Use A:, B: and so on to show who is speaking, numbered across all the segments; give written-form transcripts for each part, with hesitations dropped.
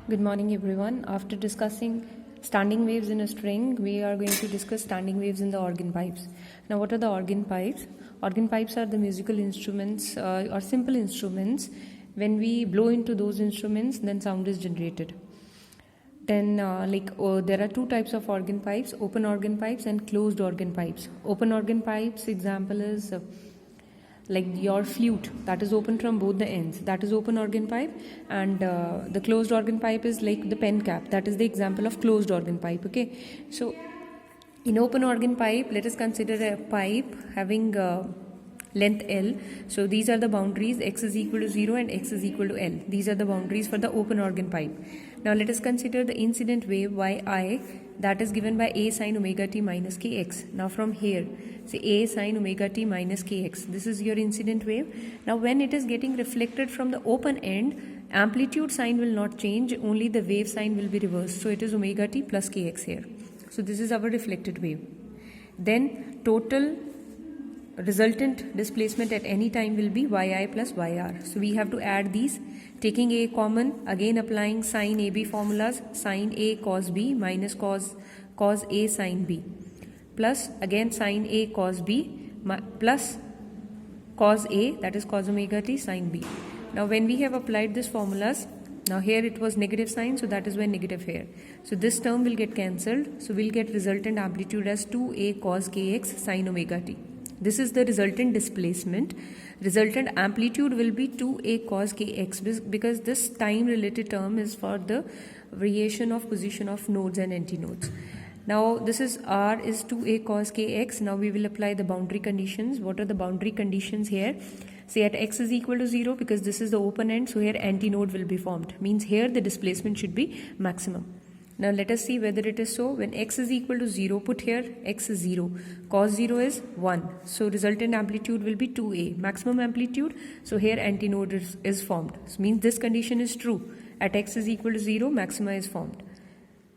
A: Good morning, everyone. After discussing standing waves in a string, we are going to discuss standing waves in the organ pipes. Now, what are the organ pipes? Organ pipes are the musical instruments or simple instruments. When we blow into those instruments, then sound is generated. Then, there are two types of organ pipes: open organ pipes and closed organ pipes. Open organ pipes example is like your flute, that is open from both the ends, that is open organ pipe, and the closed organ pipe is like the pen cap, that is the example of closed organ pipe. Okay, so in open organ pipe, let us consider a pipe having length L. So these are the boundaries: x is equal to 0 and x is equal to L. These are the boundaries for the open organ pipe. Now let us consider the incident wave yi, that is given by a sine omega t minus kx. Now from here, say a sine omega t minus kx, this is your incident wave. Now when it is getting reflected from the open end, amplitude sign will not change, only the wave sign will be reversed. So it is omega t plus kx here. So this is our reflected wave. Then total resultant displacement at any time will be yi plus yr. So we have to add these, taking a common, again applying sine AB formulas: sine A cos B minus cos A sine B, plus again sine A cos B plus cos A, that is cos omega t sine B. Now when we have applied these formulas, now here it was negative sign, so that is why negative here. So this term will get cancelled. So we'll get resultant amplitude as 2a cos kx sine omega t. This is the resultant displacement. Resultant amplitude will be 2a cos kx, because this time related term is for the variation of position of nodes and antinodes. Now this is r is 2a cos kx. Now we will apply the boundary conditions. What are the boundary conditions here? Say at x is equal to 0, because this is the open end, so here antinode will be formed. Means here the displacement should be maximum. Now let us see whether it is so. When x is equal to 0, put here x is 0. Cos 0 is 1. So resultant amplitude will be 2a. Maximum amplitude, so here antinode is formed. So means this condition is true. At x is equal to 0, maxima is formed.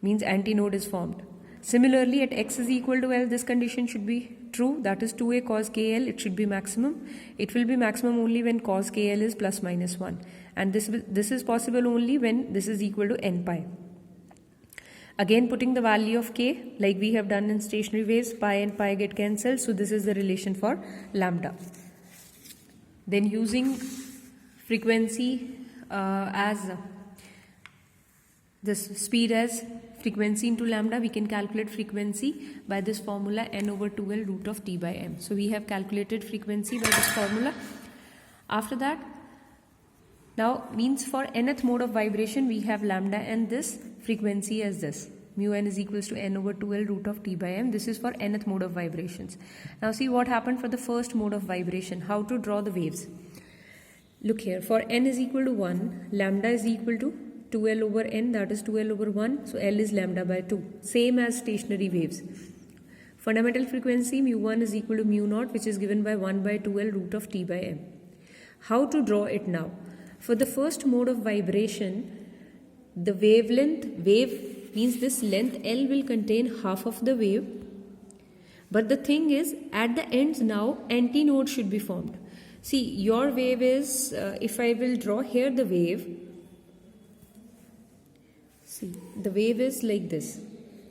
A: Means antinode is formed. Similarly, at x is equal to L, this condition should be true. That is 2a cos kl. It should be maximum. It will be maximum only when cos kl is plus minus 1. And this is possible only when this is equal to n pi. Again, putting the value of k like we have done in stationary waves, pi and pi get cancelled. So this is the relation for lambda. Then using frequency as this speed as frequency into lambda, we can calculate frequency by this formula n over 2l root of t by m. So we have calculated frequency by this formula. After that, now means for nth mode of vibration, we have lambda and this frequency as this. Mu n is equals to n over 2l root of t by m. This is for nth mode of vibrations. Now see what happened for the first mode of vibration. How to draw the waves. Look here. For n is equal to 1, lambda is equal to 2l over n, that is 2l over 1. So L is lambda by 2. Same as stationary waves. Fundamental frequency mu1 is equal to mu naught, which is given by 1 by 2l root of t by m. How to draw it now? For the first mode of vibration, the wave means this length L will contain half of the wave. But the thing is, at the ends now, antinode should be formed. See, your wave is, if I will draw here the wave, see, the wave is like this.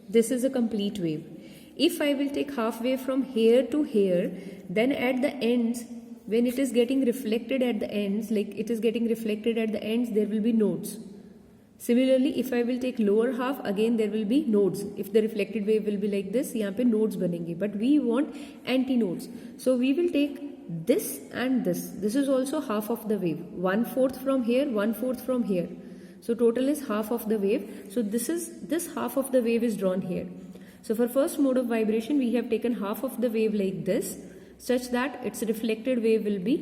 A: This is a complete wave. If I will take half wave from here to here, then at the ends, when it is getting reflected at the ends, like it is getting reflected at the ends, there will be nodes. Similarly, if I will take lower half, again there will be nodes. If the reflected wave will be like this, यहाँ पे nodes बनेंगे. But we want antinodes. So we will take this and this. This is also half of the wave. 1/4 from here, 1/4 from here. So total is half of the wave. So this half of the wave is drawn here. So for first mode of vibration, we have taken half of the wave like this, such that its reflected wave will be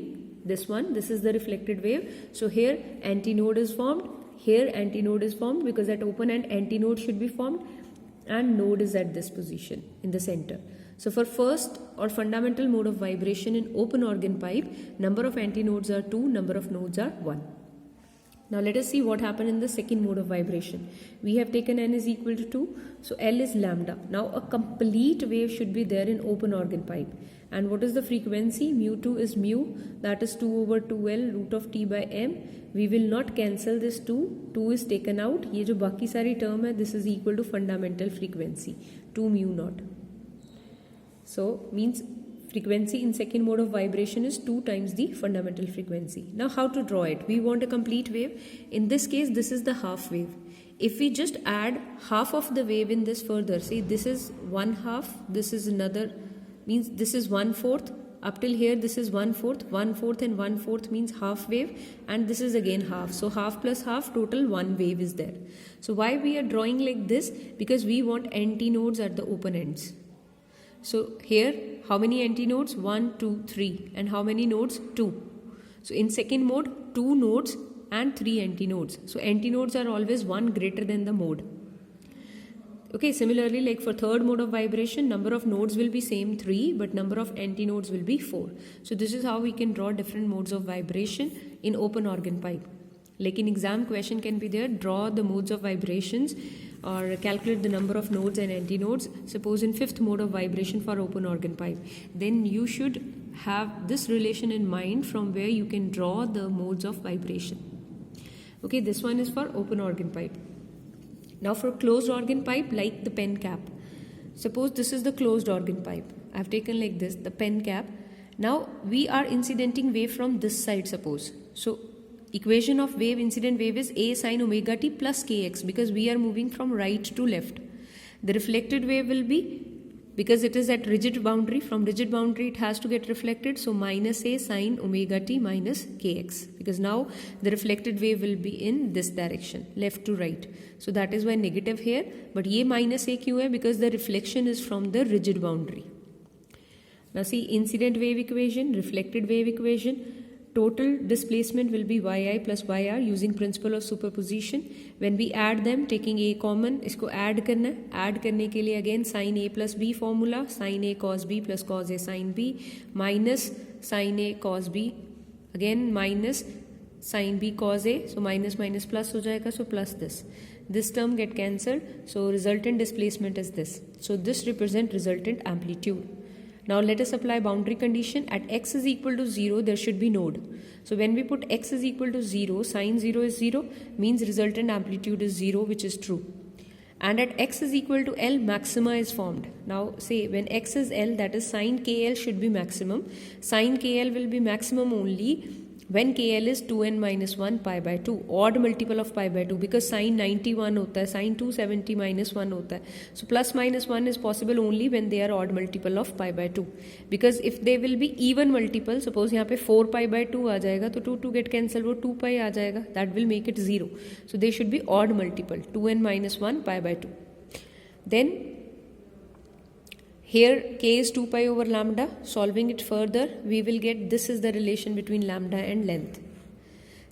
A: this one. This is the reflected wave. So here antinode is formed. Here antinode is formed, because at open end antinode should be formed, and node is at this position in the center. So for first or fundamental mode of vibration in open organ pipe, number of antinodes are 2, number of nodes are 1. Now let us see what happened in the second mode of vibration. We have taken n is equal to 2, so L is lambda. Now a complete wave should be there in open organ pipe. And what is the frequency? Mu2 is mu, that is 2 over 2L root of T by M. We will not cancel this 2, 2 is taken out. ये जो बाकी सारी term है, this is equal to fundamental frequency, 2 mu naught. So means frequency in second mode of vibration is 2 times the fundamental frequency. Now how to draw it? We want a complete wave. In this case, this is the half wave. If we just add half of the wave in this further, see this is one half, this is another, means this is 1/4. Up till here this is 1/4, 1/4 and 1/4 means half wave, and this is again half. So half plus half, total one wave is there. So why we are drawing like this? Because we want antinodes at the open ends. So here, how many antinodes? 1, 2, 3. And how many nodes? 2. So in second mode, 2 nodes and 3 antinodes. So antinodes are always 1 greater than the mode. Okay, similarly, like for third mode of vibration, number of nodes will be same 3, but number of antinodes will be 4. So this is how we can draw different modes of vibration in open organ pipe. Like in exam question can be there, draw the modes of vibrations or calculate the number of nodes and antinodes. Suppose in fifth mode of vibration for open organ pipe, then you should have this relation in mind from where you can draw the modes of vibration. Okay, this one is for open organ pipe. Now for closed organ pipe, like the pen cap. Suppose this is the closed organ pipe. I have taken like this, the pen cap. Now we are incidenting wave from this side, suppose. So equation of wave, incident wave is A sin omega t plus kx, because we are moving from right to left. The reflected wave will be, because it is at rigid boundary, from rigid boundary it has to get reflected, so minus A sin omega t minus kx, because now the reflected wave will be in this direction, left to right. So that is why negative here, but ye minus A kyun hai? Because the reflection is from the rigid boundary. Now see, incident wave equation, reflected wave equation. Total displacement will be yi plus yr using principle of superposition. When we add them, taking a common, इसको add करना है. Add करने के लिए again sin a plus b formula, sin a cos b plus cos a sin b minus sin a cos b, again minus sin b cos a, so minus minus plus हो जाएगा, so plus this. This term get cancelled, so resultant displacement is this. So this represent resultant amplitude. Now let us apply boundary condition. At x is equal to 0, there should be node. So when we put x is equal to 0, sin 0 is 0, means resultant amplitude is 0, which is true. And at x is equal to L, maxima is formed. Now say when x is L, that is sin KL should be maximum. Sin KL will be maximum only when KL is 2n minus 1 pi by 2, odd multiple of pi by 2, because sin 91 hota hai, sin 270 minus 1 hota hai. So plus minus 1 is possible only when they are odd multiple of pi by 2. Because if they will be even multiple, suppose यहाँ पे 4 pi by 2 आ जाएगा, तो 2 get cancelled, वो 2 pi आ जाएगा, that will make it 0. So they should be odd multiple, 2n minus 1 pi by 2. Then here k is 2 pi over lambda. Solving it further, we will get this is the relation between lambda and length.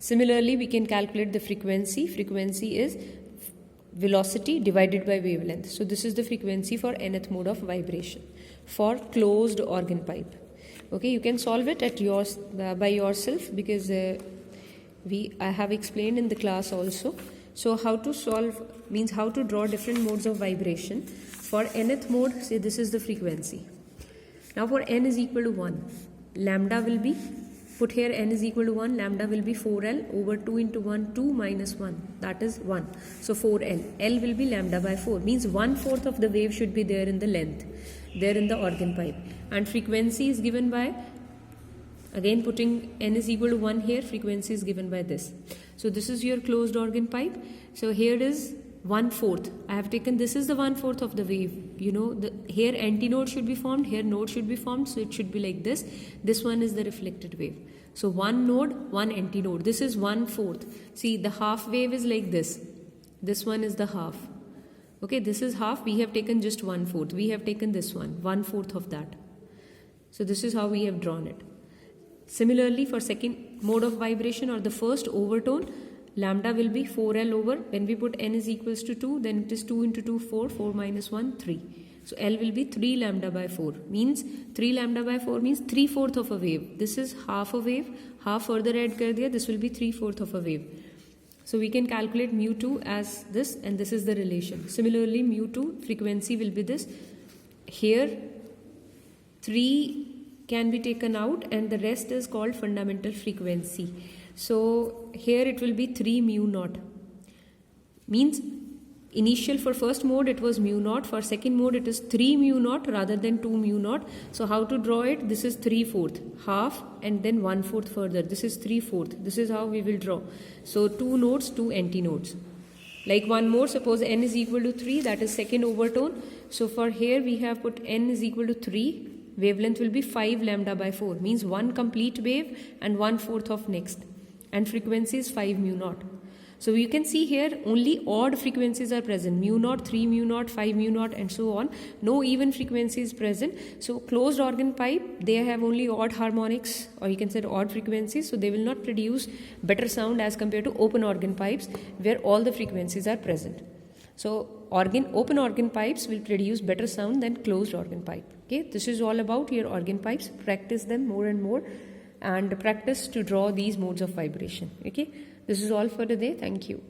A: Similarly, we can calculate the frequency. Frequency is velocity divided by wavelength. So this is the frequency for nth mode of vibration for closed organ pipe. Okay, you can solve it at yours by yourself, because I have explained in the class also. So how to solve means how to draw different modes of vibration. For nth mode, say this is the frequency. Now for n is equal to 1, lambda will be, put here n is equal to 1, lambda will be 4L over 2 into 1, 2 minus 1, that is 1. So 4L, L will be lambda by 4, means 1/4 of the wave should be there in the length, there in the organ pipe. And frequency is given by, again putting n is equal to 1 here, frequency is given by this. So this is your closed organ pipe. So here is 1/4. I have taken, this is the 1/4 of the wave. You know, here antinode should be formed, here node should be formed, so it should be like this. This one is the reflected wave. So one node, one antinode. This is 1/4. See, the half wave is like this. This one is the half. Okay, this is half. We have taken just 1/4. We have taken this one, 1/4 of that. So this is how we have drawn it. Similarly, for second mode of vibration or the first overtone, lambda will be 4L over, when we put n is equals to 2, then it is 2 into 2, 4, 4 minus 1, 3. So L will be 3 lambda by 4, means 3 lambda by 4 means 3/4 of a wave. This is half a wave, half further add kar diya, this will be 3/4 of a wave. So we can calculate mu2 as this, and this is the relation. Similarly, mu2 frequency will be this. Here 3 can be taken out and the rest is called fundamental frequency. So here it will be 3 mu naught. Means initial for first mode it was mu naught, for second mode it is 3 mu naught rather than 2 mu naught. So how to draw it? This is 3/4, half and then 1/4 further. This is 3/4. This is how we will draw. So 2 nodes, 2 antinodes. Like one more, suppose n is equal to 3, that is second overtone. So for here we have put n is equal to 3. Wavelength will be 5 lambda by 4, means one complete wave and 1/4 of next. And frequency is 5 mu naught. So you can see here only odd frequencies are present. Mu naught, 3 mu naught, 5 mu naught and so on. No even frequency is present. So closed organ pipe, they have only odd harmonics, or you can say odd frequencies. So they will not produce better sound as compared to open organ pipes where all the frequencies are present. So open organ pipes will produce better sound than closed organ pipe. Okay, this is all about your organ pipes. Practice them more and more and practice to draw these modes of vibration. Okay, this is all for today. Thank you.